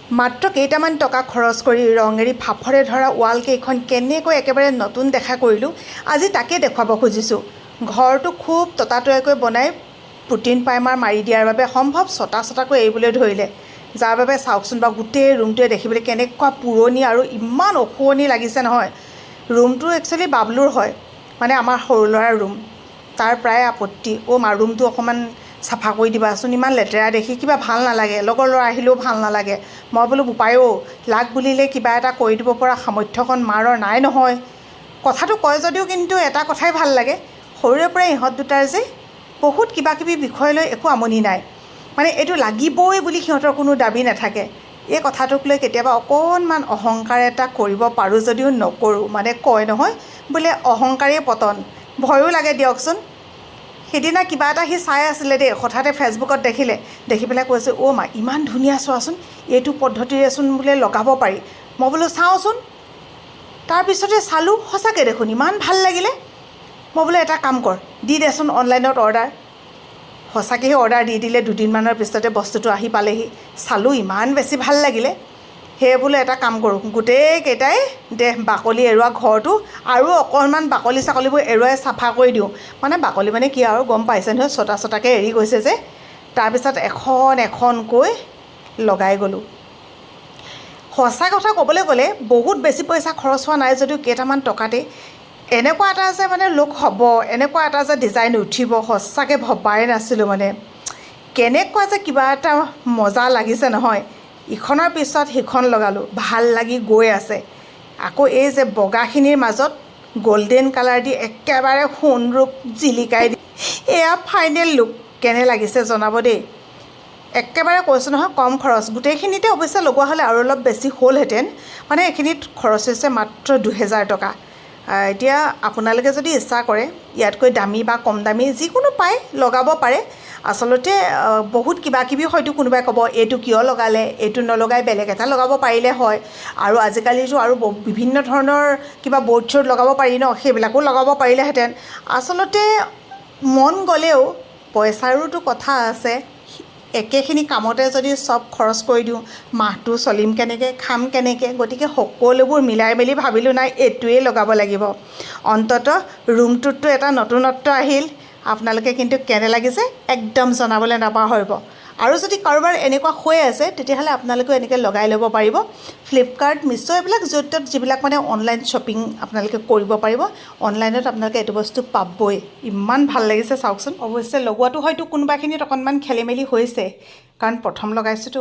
মাত্ৰ কেইটামান টকা খৰচ কৰি ৰঙেৰি ফাফৰে ধৰা ৱাল কেইখন কেনেকৈ একেবাৰে নতুন দেখা কৰিলোঁ, আজি তাকে দেখুৱাব খুজিছোঁ। ঘৰটো খুব ততাতৈয়াকৈ বনাই পুটিন প্ৰাইমাৰ মাৰি দিয়াৰ বাবে সম্ভৱ ছটা এৰিবলৈ ধৰিলে, যাৰ বাবে চাওকচোন বা গোটেই ৰুমটোৱে দেখিবলৈ কেনেকুৱা পুৰণি আৰু ইমান অশুৱনি লাগিছে নহয়। ৰুমটো একচুৱেলি বাবলুৰ হয়, মানে আমাৰ সৰু ল'ৰাৰ ৰুম। তাৰ প্ৰায় আপত্তি, ৰুমটো অকণমান চাফা কৰি দিবাচোন, ইমান লেতেৰা দেখি কিবা ভাল নালাগে, লগৰ ল'ৰা আহিলেও ভাল নালাগে। মই বোলো বোপাইও লাগ বুলিলে কিবা এটা কৰি দিব পৰা সামৰ্থ্যকণ মাৰৰ নাই নহয়। কথাটো কয় যদিও কিন্তু এটা কথাই ভাল লাগে, সৰুৰে পৰাই ইহঁত দুটাৰ যে বহুত কিবাকিবি বিষয় লৈ একো আমনি নাই, মানে এইটো লাগিবই বুলি সিহঁতৰ কোনো দাবী নাথাকে। এই কথাটোক লৈ কেতিয়াবা অকণমান অহংকাৰ এটা কৰিব পাৰোঁ যদিও নকৰোঁ, মানে কয় নহয় বোলে অহংকাৰেই পতন, ভয়ো লাগে দিয়কচোন। সিদিনা কিবা এটা সি চাই আছিলে দেই, হঠাতে ফেচবুকত দেখি পেলাই কৈছে, মা ইমান ধুনীয়া চোৱাচোন, এইটো পদ্ধতিৰেচোন বোলে লগাব পাৰি। মই বোলো চাওঁচোন, তাৰপিছতে চালোঁ, সঁচাকৈ দেখোন ইমান ভাল লাগিলে। মই বোলো এটা কাম কৰ, দি দেচোন অনলাইনত অৰ্ডাৰ। সঁচাকৈ অৰ্ডাৰ দি দিলে, দুদিনমানৰ পিছতে বস্তুটো আহি পালেহি। চালোঁ, ইমান বেছি ভাল লাগিলে। সেয়ে বোলো এটা কাম কৰোঁ, গোটেইকেইটাই বাকলি এৰুৱা ঘৰটো আৰু অকণমান বাকলি চাকলিবোৰ এৰুৱাই চাফা কৰি দিওঁ। মানে বাকলি মানে কি আৰু গম পাইছে নহয়, ছটাকৈ এৰি গৈছে যে। তাৰপিছত এখন এখনকৈ লগাই গ'লোঁ। সঁচা কথা ক'বলৈ গ'লে বহুত বেছি পইচা খৰচ হোৱা নাই যদিও কেইটামান টকাতেই এনেকুৱা এটা যে মানে লুক হ'ব, এনেকুৱা এটা যে ডিজাইন উঠিব, সঁচাকৈ ভবাই নাছিলোঁ। মানে কেনেকুৱা যে কিবা এটা মজা লাগিছে নহয়। ইখনৰ পিছত সিখন লগালোঁ, ভাল লাগি গৈ আছে। আকৌ এই যে বগাখিনিৰ মাজত গল্ডেন কালাৰ দি একেবাৰে সোণৰূপ জিলিকাই দি, এয়া ফাইনেল লুক। কেনে লাগিছে জনাব দেই। একেবাৰে কৈছোঁ নহয়, কম খৰচ। গোটেইখিনিতে অৱশ্যে লগোৱা হ'লে আৰু অলপ বেছি হ'লহেঁতেন, মানে এইখিনিত খৰচ হৈছে মাত্ৰ 2000 টকা। এতিয়া আপোনালোকে যদি ইচ্ছা কৰে, ইয়াতকৈ দামী বা কম দামী যিকোনো পায় লগাব পাৰে। আচলতে বহুত কিবাকিবি হয়তো কোনোবাই ক'ব, এইটো কিয় লগালে, এইটো নলগাই বেলেগ এটা লগাব পাৰিলে হয়। আৰু আজিকালিতো আৰু বিভিন্ন ধৰণৰ কিবা বৰ্ড চৰ্ড লগাব পাৰি ন, সেইবিলাকো লগাব পাৰিলেহেঁতেন। আচলতে মন গ'লেও পইচাৰোতো কথা আছে। একেখিনি কামতে যদি চব খৰচ কৰি দিওঁ, মাহটো চলিম কেনেকৈ, খাম কেনেকৈ। গতিকে সকলোবোৰ মিলাই মেলি ভাবিলোঁ, নাই এইটোৱেই লগাব লাগিব। অন্ততঃ ৰুমটোততো এটা নতুনত্ব আহিল। আপোনালোকে কিন্তু কেনে লাগিছে একদম জনাবলৈ নাপাহৰিব। আৰু যদি কাৰোবাৰ এনেকুৱা হৈ আছে, তেতিয়াহ'লে আপোনালোকেও এনেকৈ লগাই ল'ব পাৰিব। ফ্লিপকাৰ্ট, মিছ' এইবিলাক য'ত ত'ত যিবিলাক মানে অনলাইন শ্বপিং আপোনালোকে কৰিব পাৰিব, অনলাইনত আপোনালোকে এইটো বস্তু পাবই। ইমান ভাল লাগিছে চাওকচোন। অৱশ্যে লগোৱাটো হয়তো কোনোবাখিনিত অকণমান খেলি মেলি হৈছে, কাৰণ প্ৰথম লগাইছোঁতো।